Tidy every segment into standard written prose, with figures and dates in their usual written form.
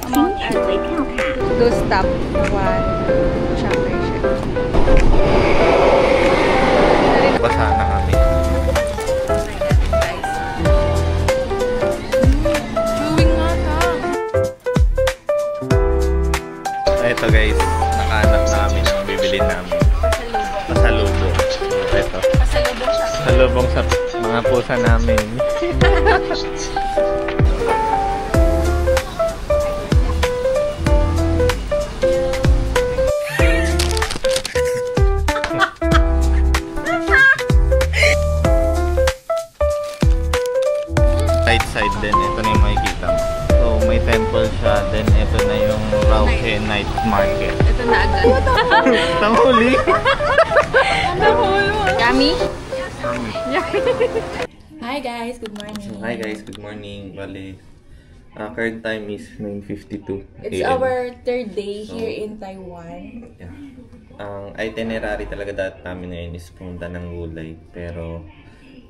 amount at 2 stop, 1 Shanghai Shek. Basa na kami. Ito guys, nakahanap na kami ng bibili namin. Pasalubong. Ito. Pasalubong sa mga pusa namin. Right side din, ito na yung makikita mo. So may temple siya, then ito na yung Rauhe Night Market. Ito na agad. Tanghuli! Yummy? Hi guys, good morning. So, hi guys, good morning. Bale, current time is 9:52 It's AM. our third day here in Taiwan. Yeah. Ang itinerary talaga dati namin ngayon is pumunta ng Gulay. Pero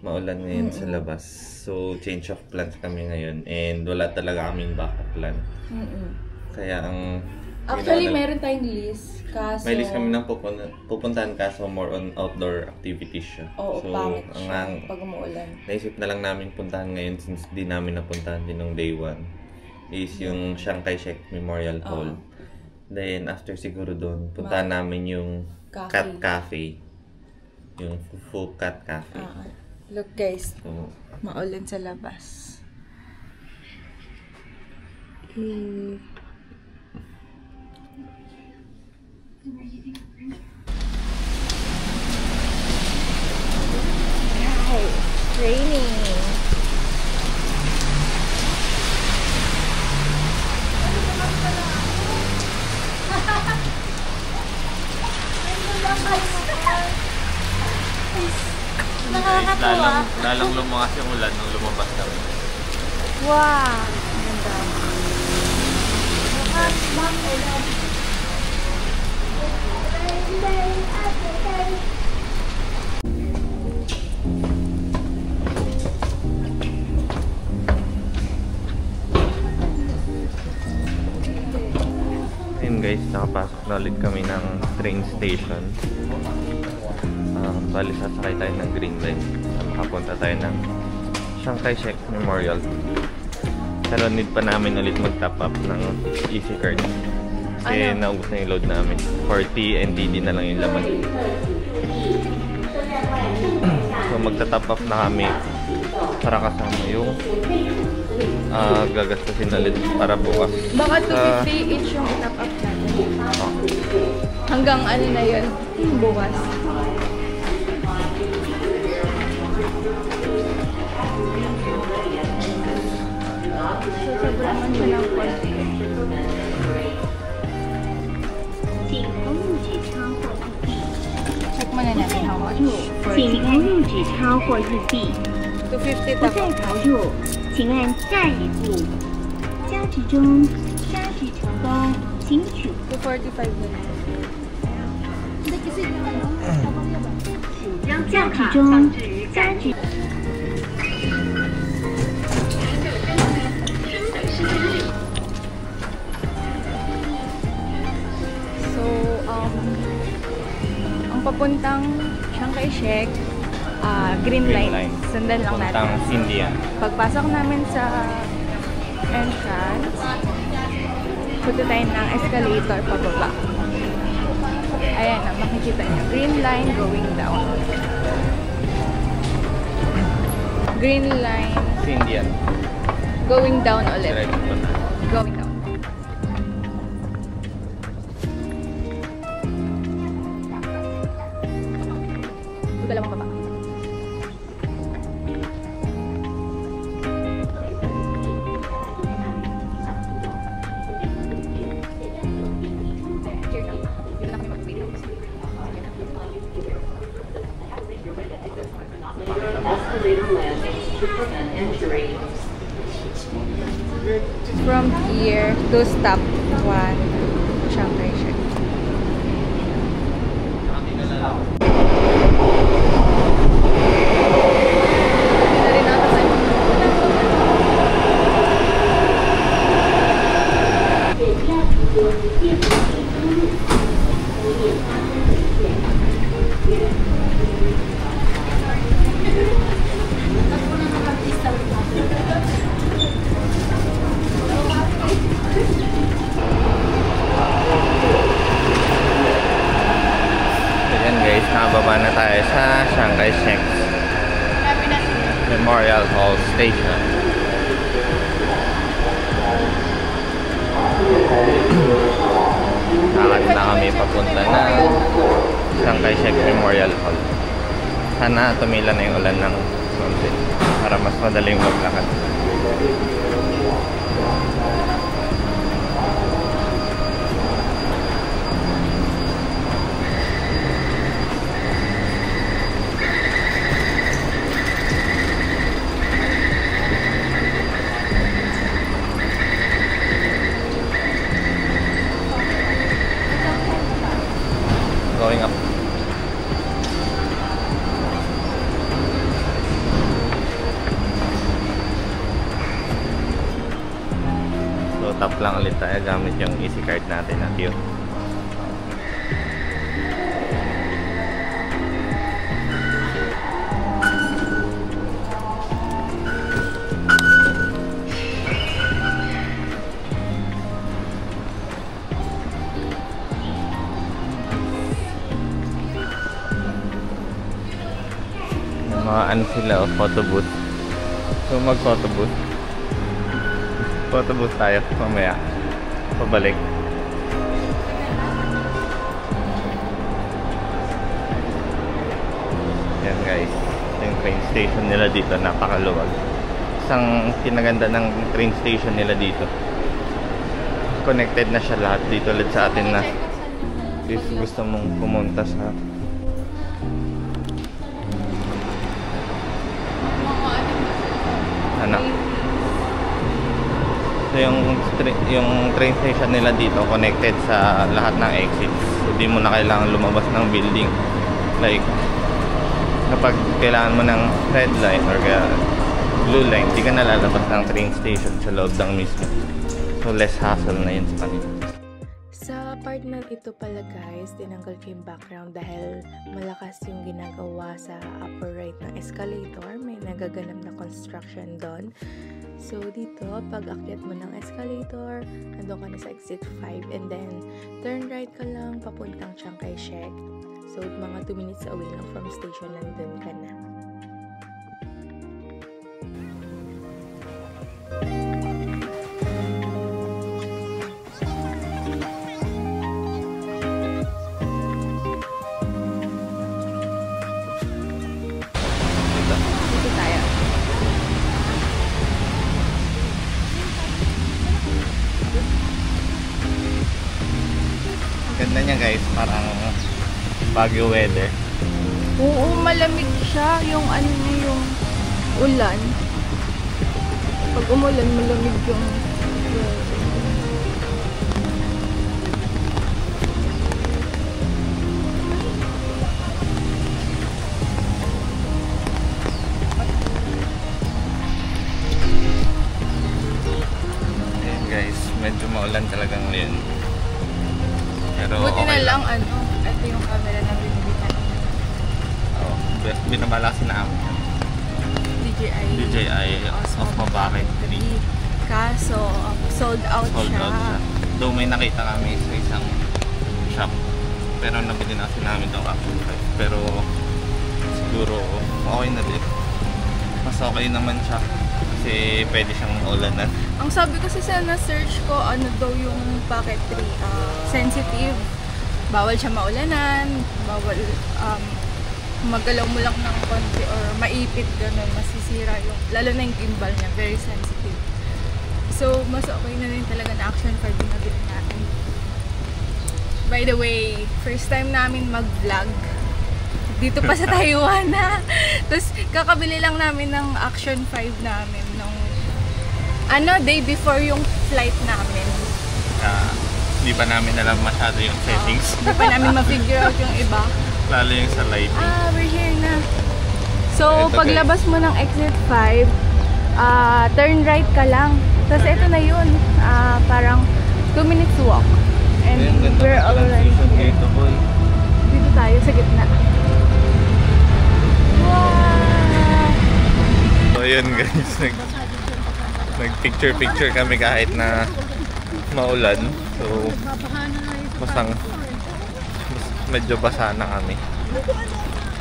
maulan ngayon sa labas. So, change of plans kami ngayon. And wala talaga kaming backup plan. Kaya ang... Actually, meron tayong list. Kaso... May list kami ng pupuntahan kaso more on outdoor activities siya. Oo, so, pangit siya ang pag umuulan. naisip na lang namin puntahan ngayon since di namin napuntahan din ng day 1 is yung Chiang Kai-shek Memorial Hall. Then, after siguro doon, puntahan namin yung Cat Cafe. Yung Fufu Cat Cafe. Look guys, So, maulan sa labas. It's raining. Nakakatuwa. lalang lumakas yung ulan nung lumabas kami. Wow! Ganda. Ayun guys, nakapasok na ulit kami ng train station. Bali, sasakay tayo ng Green Line. Makapunta tayo ng Chiang Kai-shek Memorial. Pero need pa namin ulit mag-top up ng easy card. Kasi naubos na yung load namin. 40 and DD na lang yung laman. So magta-top up na kami para kasama yung gagastusin ulit para bukas. Baka 250 each yung top up natin. Hanggang ano na yun, bukas. So, sobrang ano ng konti. Check muna natin how much. 请按入纸钞或日币， 250 不 top 再 up. 投入，请按下一步。加值中，加值成功，请取 245 na lang. 加值中，加值。 So, ang papuntang Chiang Kai-shek, Green Line. Sundan lang natin. Puntang India. Pagpasok namin sa entrance, punta tayo ng escalator pababa. Ayan na, makikita niyo. Green Line going down. Green Line India. going down ulit. Diretso pa na. Going down. Dalawang baba. From here to stop 1 Chiang Kai-shek. Sana tumila na yung ulan ng konti para mas madaling maglakad. Going up. So tap lang ulit tayo gamit yung easy card natin at yun. Mga ano sila, photo booth. So mag photo booth. Photo booth tayo mamaya. Pabalik. Yan guys. Yung train station nila dito napakaluwag. Isang kinaganda ng train station nila dito. Connected na siya lahat dito ulit sa atin na if gusto mong pumunta sa ano. So yung train station nila dito connected sa lahat ng exits. So di mo na kailangan lumabas ng building. Like kapag kailangan mo ng red line or blue line, di ka na lalabas ng train station sa loob ng mismo. So less hassle na yun sa kanila. Sa part na ito pala guys, tinanggal ko yung background dahil malakas yung ginagawa sa upper right ng escalator. May nagaganap na construction doon. So dito, pag akyat mo ng escalator, nandun ka na sa exit 5 and then turn right ka lang papuntang Chiang Kai-shek. So mga 2 minutes away lang from station, nandun ka na. Ganda niya guys, parang Baguio weather. Oo, malamig siya. Yung ano niya, yung ulan. Pag umulan, malamig yung Ayan guys, medyo maulan talaga ngayon. Pero buti okay na lang, ano, ito yung camera na binilihan. Oh, binabala kasi na amin. DJI Osmo Pocket 3. Kaso, sold out siya. Though may nakita kami sa isang shop. Pero nabili na kasi namin itong Action 5. Pero siguro okay na din. Mas okay naman siya. Kasi pwede siyang maulanan. Ang sabi kasi sa na-search ko, ano daw yung Pocket 3, sensitive. Bawal siya maulanan, bawal magalaw mo lang ng konti or maipit, ganun, masisira yung, lalo na yung gimbal niya, very sensitive. So, mas okay na rin talaga na Action 5 yung nabili natin. By the way, first time namin mag-vlog. Dito pa sa Taiwan na. Tapos, kakabili lang namin ng Action 5 namin nung day before yung flight namin. Hindi pa namin alam masyado yung settings. Hindi pa namin ma-figure out yung iba. Lalo yung sa lighting. We're here na. So, Ito, paglabas mo ng exit 5, turn right ka lang. Tapos, ito na yun. Parang 2 minutes walk. And Ayun, we're already here. Dito tayo sa gitna. Wow! So yun guys, nag-picture kami kahit na maulan. So medyo basa na kami.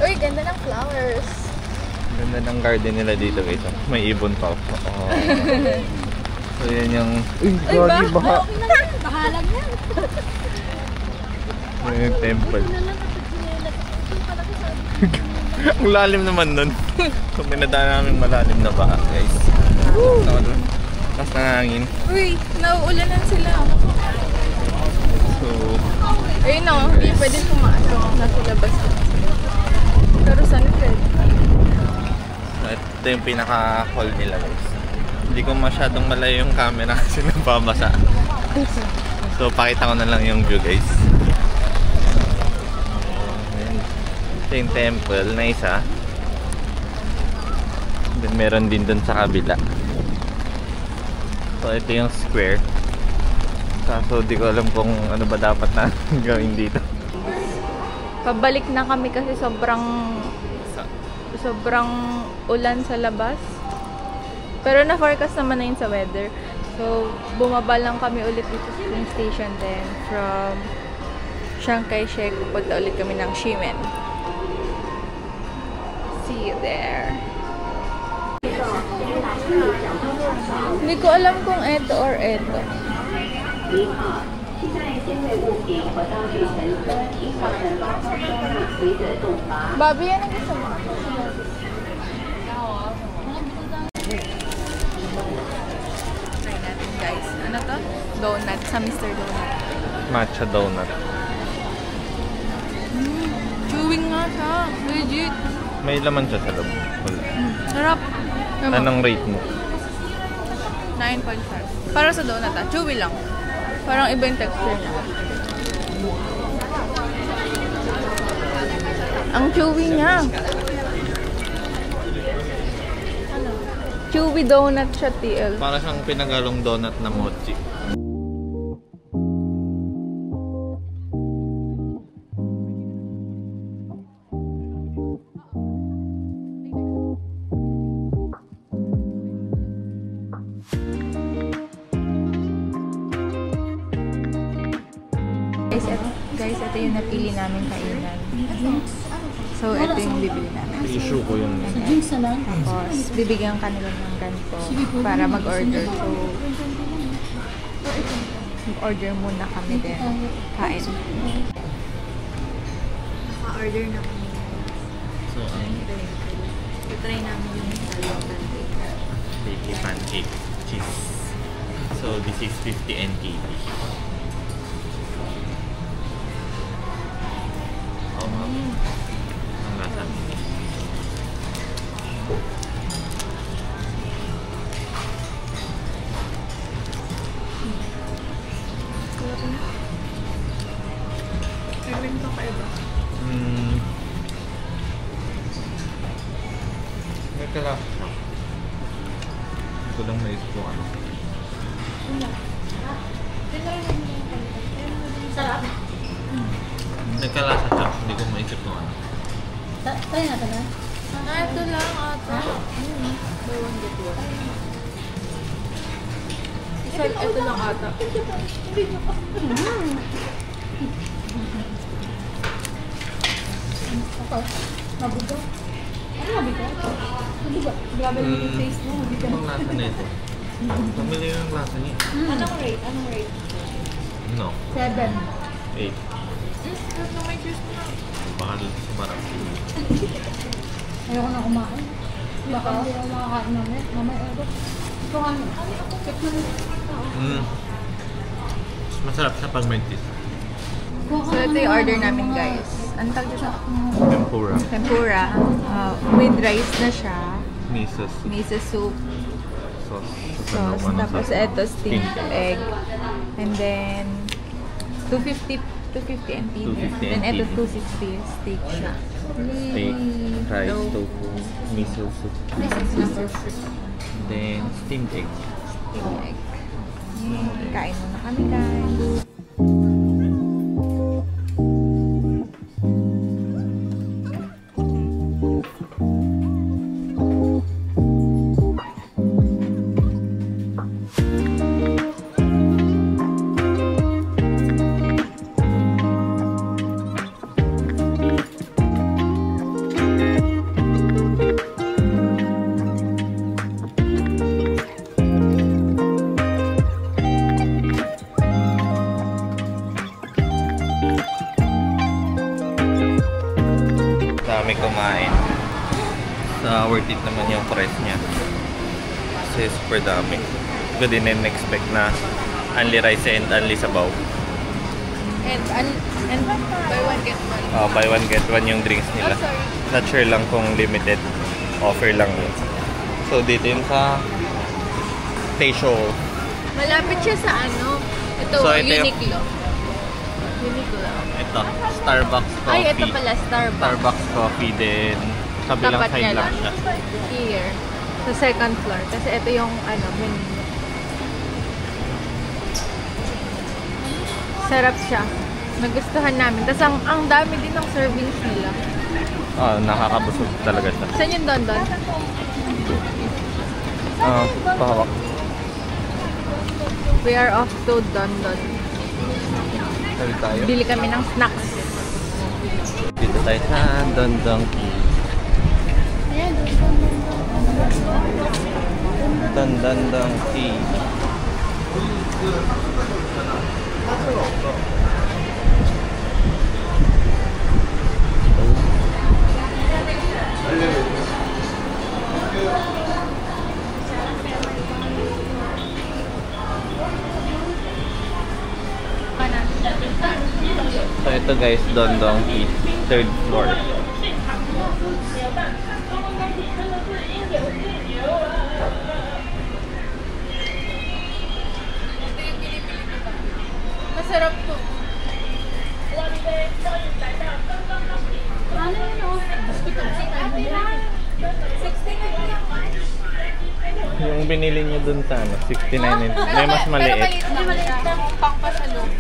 Uy, ganda ng flowers. Ganda ng garden nila dito guys. May ibon pa. Oh. So yan yung... Uy, gagi, baha. Bahalag yan. Yan yung temple. Ang lalim naman nun. So, pinadaan namin malalim na baka, guys. Tapos nangangin. Uy, nauulanan sila. So, Ayun o, hindi pwede pumasok. Nasa labas na. Pero saan pwede? so, ito yung pinaka-hall nila, guys. Hindi ko masyadong malayo yung camera kasi nababasa. So, pakita ko na lang yung view, guys. Ito yung temple na isa. Then, meron din dun sa kabila. So, ito yung square. Kaso, di ko alam kung ano ba dapat na gawin dito. Pabalik na kami kasi sobrang ulan sa labas. Pero na-forecast naman na yun sa weather. So, bumaba lang kami ulit dito sa train station then from Chiang Kai-shek, pupunta ulit kami ng Ximen. See you there. Hindi ko alam kung eto or eto. Bobby, yan ang gusto mo? Try natin, guys. Ano to? Donut. Sa Mr. Donut. Matcha donut. Chewing nga siya. Legit. May laman siya sa loob. Wala. Sarap. Anong rate mo? 9.5. Para sa donut chewy lang. Parang iba yung texture niya. Ang chewy niya. Chewy donut siya, TL. Para siyang pinagalong donut na mochi. Guys, ito yung napili namin kainan. So, ito yung bibili namin. Issue ko yun. Tapos, bibigyan ka nila ng ganito para mag-order. So, mag-order muna kami din. Kain. Naka-order na kami. So, Try namin yung talong pancake. Bakey pancake cheese. So, this is 50 NTD. Ang lasa. Meron to kayo ba? May kalasa siya. Ito lang naisip ko ano. Sarap. Nagkalasa siya. Hindi ko maisip kung ano. Try natin na. Ito lang ata. Buy one get one. Ito lang ata. Mabigo? Ano mabigo? Mabigo? Grabe lang yung taste mo. Mabigo. Anong lasa na ito? Pamili yung lasa niya. Anong rate? Anong rate? No. 7. 8. Ito may juice na. Baka dito sa barang. Ayoko na kumain. Baka hindi ako makakain namin. Mamaya ako. Ito nga. Check mo na. Masarap siya pag may cheese. So, ito yung order namin, guys. Ang tawag siya? Tempura. Tempura. With rice na siya. Miso soup. Miso soup. Sauce. Sauce. Tapos ito, steamed egg. And then, 250 NTD. 250 Then ito, NTD. 260 steak siya. Steak, rice, Yay! tofu, miso soup. Miso soup. Then, steamed egg. Steamed egg. Kain muna kami, guys. Dami kumain. worth it naman yung price niya. Kasi super dami. Ko din expect na only rice and only sabaw. And buy one get one. Buy one get one yung drinks nila. Not sure lang kung limited offer lang yun. So dito yun sa Taysho. Malapit siya sa ano. Ito, So, ito yung- Uniqlo. Uniqlo. Ito, Starbucks coffee. Ay, ito pala, Starbucks. Starbucks coffee din. Kabilang Tapat side niya lang lang. siya. Here. Sa second floor. Kasi ito yung ano, menu. Sarap siya. Nagustuhan namin. Tapos ang dami din ng servings nila. Nakakabusog talaga siya. Saan yung Don? Pahawak. We are off to Don. Sabi tayo. Bili kami ng snacks. Dito tayo sa Don Donkey. Don Donkey. So ito guys, Don Donkey, 3rd floor. Masarap to. Yung binili niyo dun sa 69 and may mas maliit. Pero maliit lang pang pasalubong.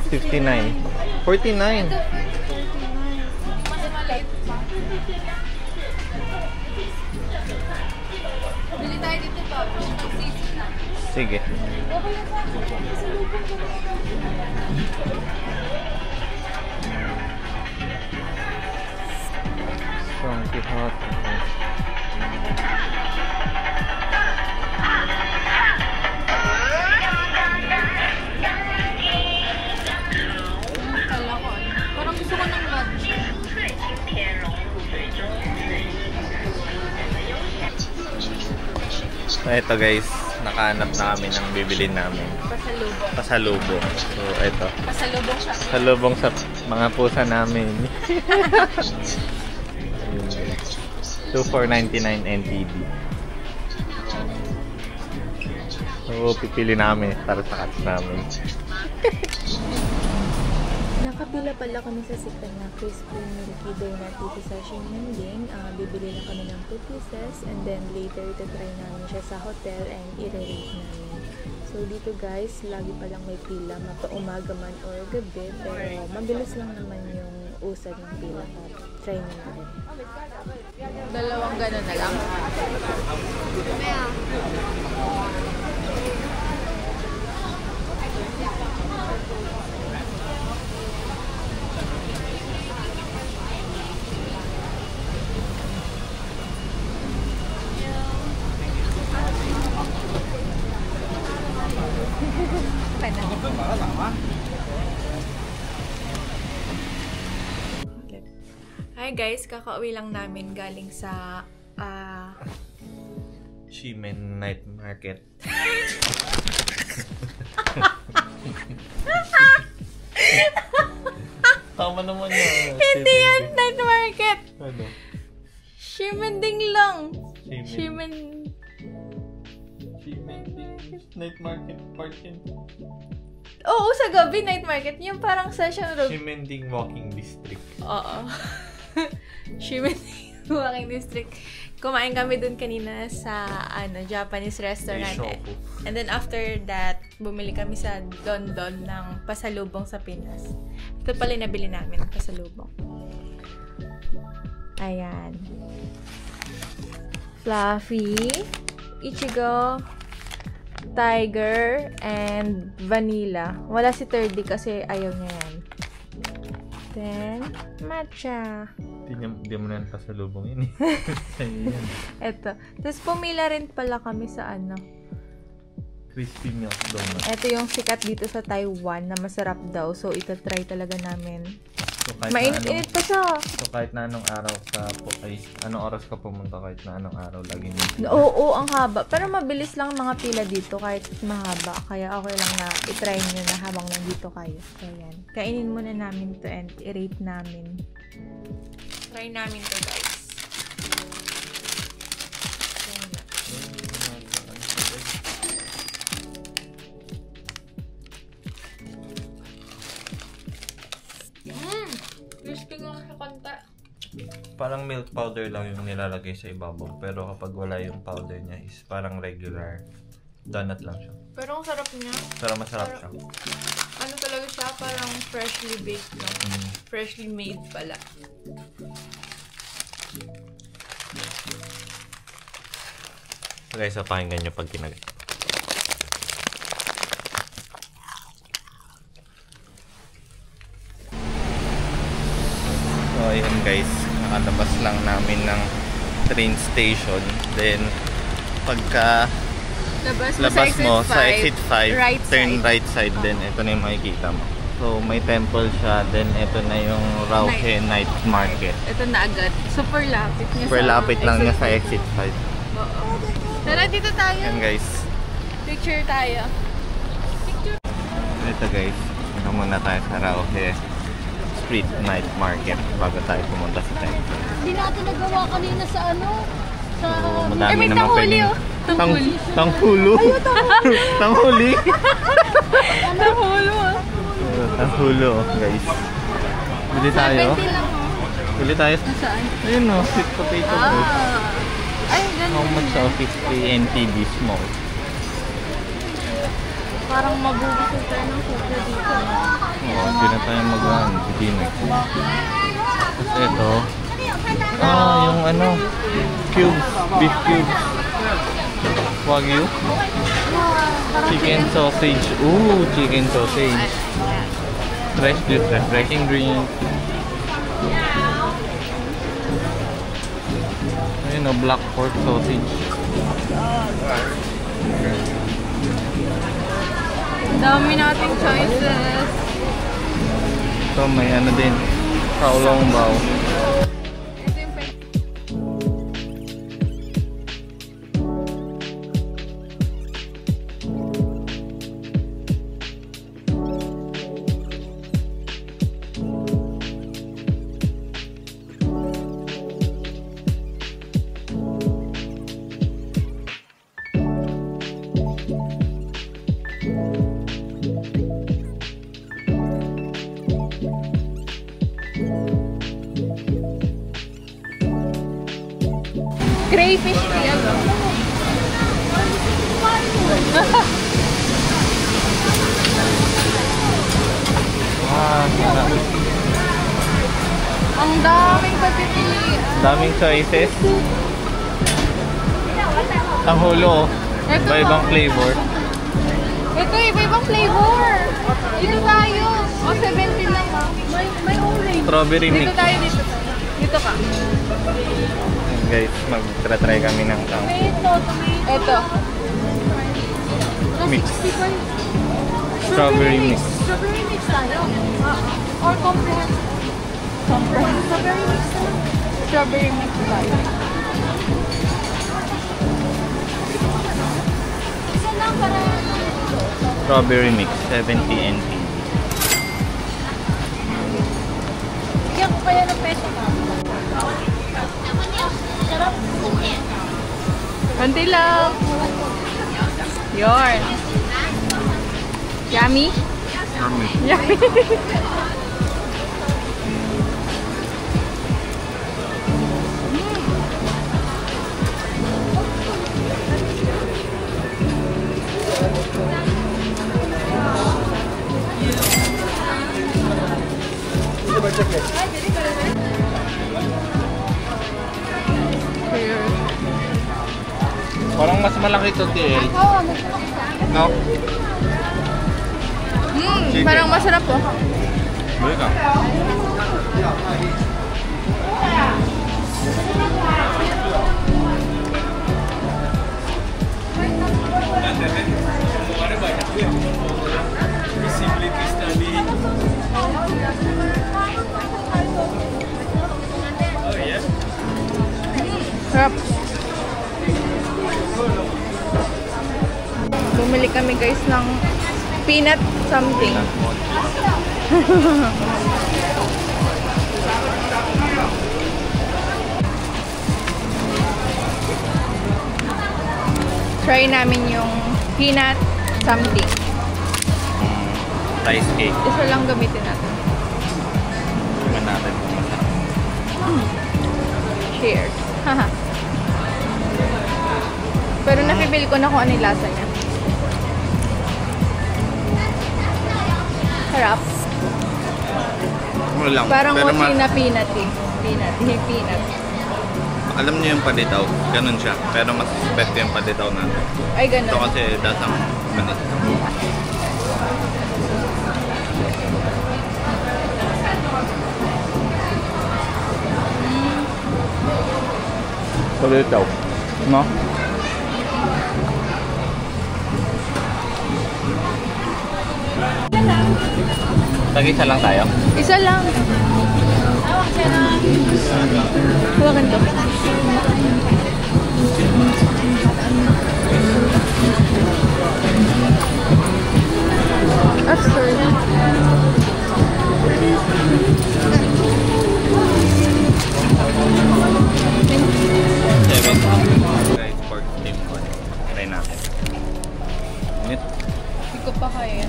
59. 49. Mas maliit pa. Bili tayo dito pa. Mag-sisi na. Sige. Funky hot. Kala ko ano. Parang gusto ko ng lunch. So ito guys, nakahanap na kami ng bibilin namin. Pasalubong. Pasalubong. So ito. Pasalubong siya. Pasalubong sa mga pusa namin. 2499 NTD. So pipili namin para sa cats namin. Nakapila pala kami sa sikat na crispy milky donut dito sa Xinmending. Bibili na kami ng 2 pieces and then later try namin siya sa hotel and i-rate namin. So dito guys, lagi palang may pila, mapa-umaga man or gabi, pero mabilis lang naman yung usad ng pila. Try na natin. Dalawang gano'n na lang. Hi guys, kakauwi lang namin galing sa Ximen Night Market. Tama naman yun. Hindi yan night market. Ano? Ximending lang. Ximen Night Market Park yun. Oo, sa gabi night market. Yung parang session room. Ximending Walking District. Oo. Ximending Walking District. Kumain kami dun kanina sa Japanese restaurant. Shofu. And then after that, bumili kami sa Don ng pasalubong sa Pinas. Ito pala yung nabili namin, pasalubong. Ayan. Fluffy, Ichigo, Tiger, and Vanilla. Wala si 3D kasi ayaw niya yan. Then, matcha. Hindi mo na pasalubong yun eh. Sa'yo yan. Eto. Tapos pumila rin pala kami sa Crispy Milk Donut. Ito yung sikat dito sa Taiwan na masarap daw. So, ito try talaga namin. So, kahit Mainit-init pa siya. So kahit na anong araw anong oras ka pumunta, kahit na anong araw, lagi niyo. Oo, ang haba. Pero mabilis lang mga pila dito kahit mahaba. Kaya okay lang na itry nyo na habang nandito kayo. So, yan. Kainin muna namin to and i-rate namin. Try namin to, guys. Crispy nga sa kanta. Parang milk powder lang yung nilalagay sa ibabaw. Pero kapag wala yung powder niya is parang regular donut lang siya. Pero ang sarap niya. Pero masarap siya. Ano talaga siya? Parang freshly baked, no? Freshly made pala. So guys, pakinggan nyo pag kinagat. So ayun guys, nakalabas lang namin ng train station. Then pagka labas mo sa exit 5, right turn side. right side, then ito na yung makikita mo. So may temple siya, then ito na yung Rauhe Night Market. Ito na agad. Super lapit niya Super lapit lang niya sa exit 5. Oo. Tara, dito tayo. Yan guys. Picture tayo. Ito guys, ito muna tayo sa Rauhe Street Night Market bago tayo pumunta sa temple. Hindi natin nagawa kanina sa ano? Sa... So, madami may naman tanghuli, pwedeng... oh. Tanghuli. Tanghuli? Tanghuli? Nahulo ah. Tanghuli guys. Bili tayo. 70 lang oh. Bili tayo. Saan? Ayun o, sweet potato guys. Ay, How ganun. much of it? 3 NTD small. Parang mabubusog tayo ng sobra dito. Oo, hindi na tayo mag-dinner. Tapos ito. Yung ano, cubes, beef cubes. Wagyu. Chicken sausage. Ooh, chicken sausage. Fresh juice, refreshing drink. Ayun o, black pork sausage. Dami nating choices. So may ano din, Shaolongbao. Ito yung pwede. Crayfish siya. Sarap. Ang daming pagpipilian. Daming choices. Ang hulo, iba-ibang flavor. Ito, iba-ibang flavor. Dito tayo. O, 17 lang ha. May orange. Strawberry mix. Dito tayo, dito. Dito ka. Guys, mag-try kami ng Ito. mix. Strawberry mix. Strawberry mix tayo. Or comprehensive. Strawberry mix tayo. Strawberry mix tayo. Isa lang para... Strawberry mix, 70 NT. Bigyan ko kaya ng peso ka. Sarap. Konti lang. Yorn. Yummy? Yummy. Parang mas malaki to, TL. No? Chicken. Parang masarap po. Bili ka. Sarap. Bumili kami guys ng peanut something. Try namin yung peanut something. Rice cake. Isa lang gamitin natin. Tingnan natin kung masarap. Cheers. Pero napipili ko na kung ano yung lasa niya. Sarap. Ano lang. Parang pero mochi na peanut eh. Peanut. Alam niyo yung paditaw, ganun siya. Pero mas respect yung paditaw natin. Ay, ganun. Ito kasi dasang manit. Paditaw. No? Tag-isa lang tayo? Isa lang. Hawakan to. Sorry. Guys, pork steam corn. Try natin. Init. Hindi ko pa kaya.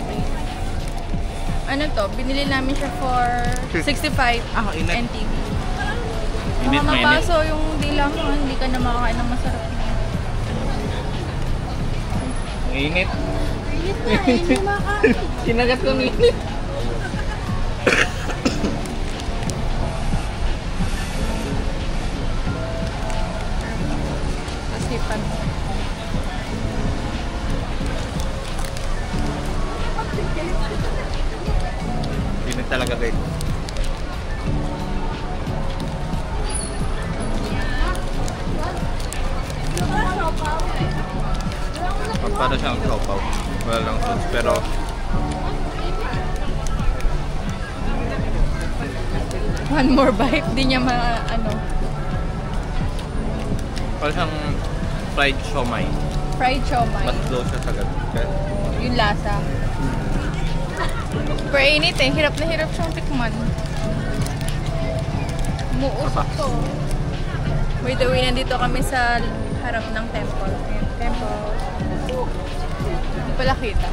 Ano to? Binili namin siya for 65 init. NTV. Init Baka na init. mapaso yung dila mo, hindi ka na makakain ng masarap. Ang init. Init na, hindi makakain. Kinagat ko ng init. Asipan. Init talaga guys. Para siyang siopaw. Wala lang sauce. Pero One more bite, di niya ano. para siyang fried siomai. Fried siomai. Mas low siya sa ganun. Yung lasa. Pero init eh, hirap na hirap siyang tikman. Muusok to. By the way, nandito kami sa harap ng temple. Ayan, temple. Hindi pala kita.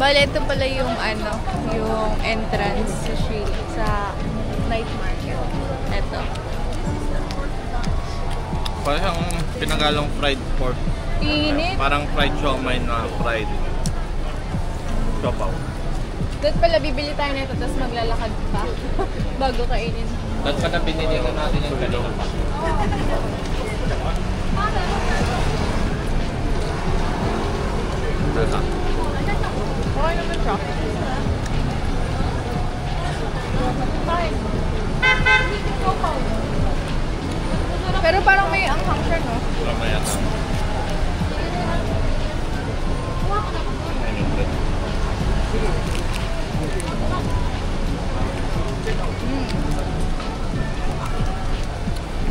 Bale, ito pala yung ano, yung entrance sa sa night market. Ito. Para siyang pinagalong fried pork. Init. Parang fried siomai na fried siopaw. Doon pala bibili tayo nito, tapos maglalakad pa bago kainin. Tapos pa na binili na natin yung kanina pa. Okay naman siya. Pero parang may anghang siya, no? Wala maya na.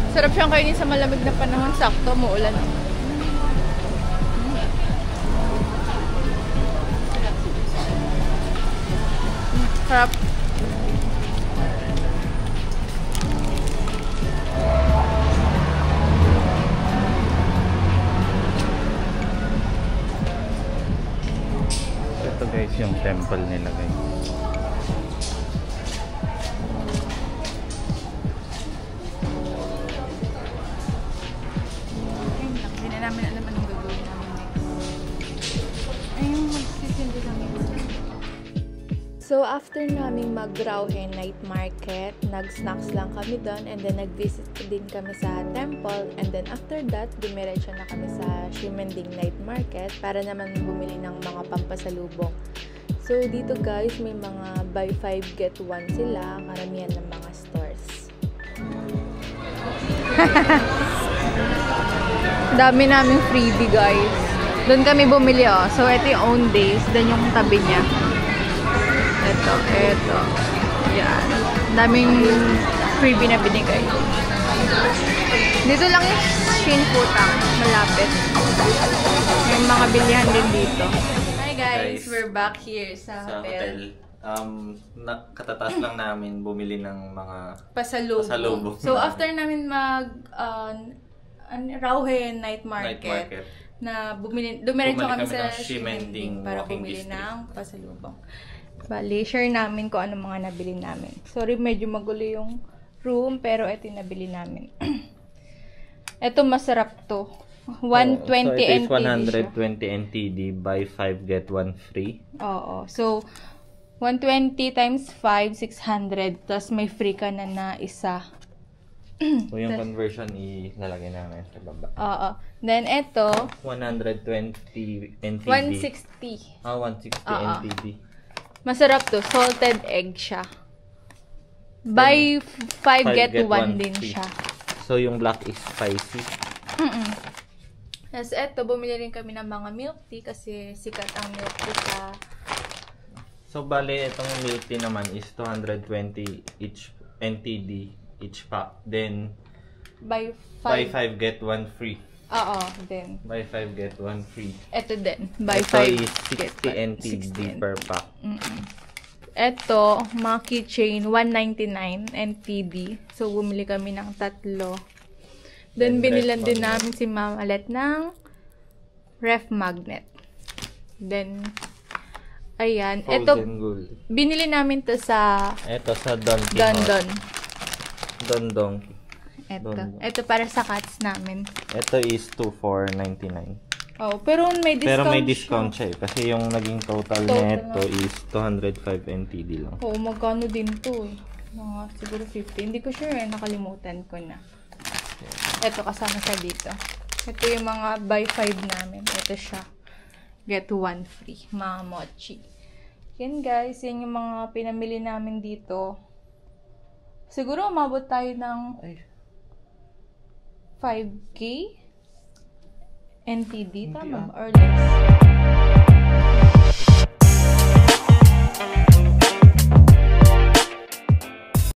Sarap siyang kainin sa malamig na panahon. Sakto, muulan. Sarap. Ito guys yung temple nila guys. Hindi na namin alam anong gagawin namin next. Ayun, magsisindi lang yun. So, after naming mag-Rauhe night market, nag-snacks lang kami doon and then nag-visit din kami sa temple and then after that, dumiretso na kami sa Shimending night market para naman bumili ng mga pampasalubong. So, dito guys, may mga buy 5 get 1 sila, karamihan ng mga stores. Dami naming freebie guys. Doon kami bumili oh. So, ito yung own days. Doon yung tabi niya. Ito. Yan. Daming freebie na binigay. Dito lang yung Shin Putang, malapit. May mga bilihan din dito. Hi guys, we're back here sa hotel. Katataas lang namin bumili ng mga Pasalubong. So after namin mag Rauhen Night Market, na dumiretso kami sa Ximending para bumili ng pasalubong. Bali, share namin kung ano mga nabili namin. Sorry, medyo magulo yung room, pero ito yung nabili namin. Ito masarap to. 120 NTD siya. 120 NTD, buy 5 get 1 free. Oo. So, 120 times 5, 600. Tapos may free ka na isa. So, yung conversion ilalagay namin sa baba. Oo. Then, ito. 120 NTD. 160. 160 NTD. Masarap to. Salted egg siya. Buy 5 get 1 din free. siya. So, yung black is spicy. Tapos eto, bumili rin kami ng mga milk tea kasi sikat ang milk tea sa... So, bale, itong milk tea naman is 220 each NTD each pack. Then, Buy 5 get 1 free. Oo, then. Buy 5 get 1 free. Eto din. Buy Ito 5 is 60 NTD per pack. Eto, mga keychain, 199 NTD. So, bumili kami ng 3. Then, binilan din namin si Ma'am Alet ng ref magnet. Then, ayan. Ito, binili namin to sa... Ito sa Don Donkey. Ito para sa cats namin. Ito is 2499. Oh, pero may discount. Pero may discount siya kasi yung naging total nito is 205 NTD lang. Oo, magkano din to eh. Mga siguro 50. Hindi ko sure eh, nakalimutan ko na. Ito kasama siya dito. Ito yung mga buy 5 namin. Ito siya. Get 1 free. Mga mochi. Yan guys, yan yung mga pinamili namin dito. Siguro umabot tayo ng 5K NTD, tama ba? Or less.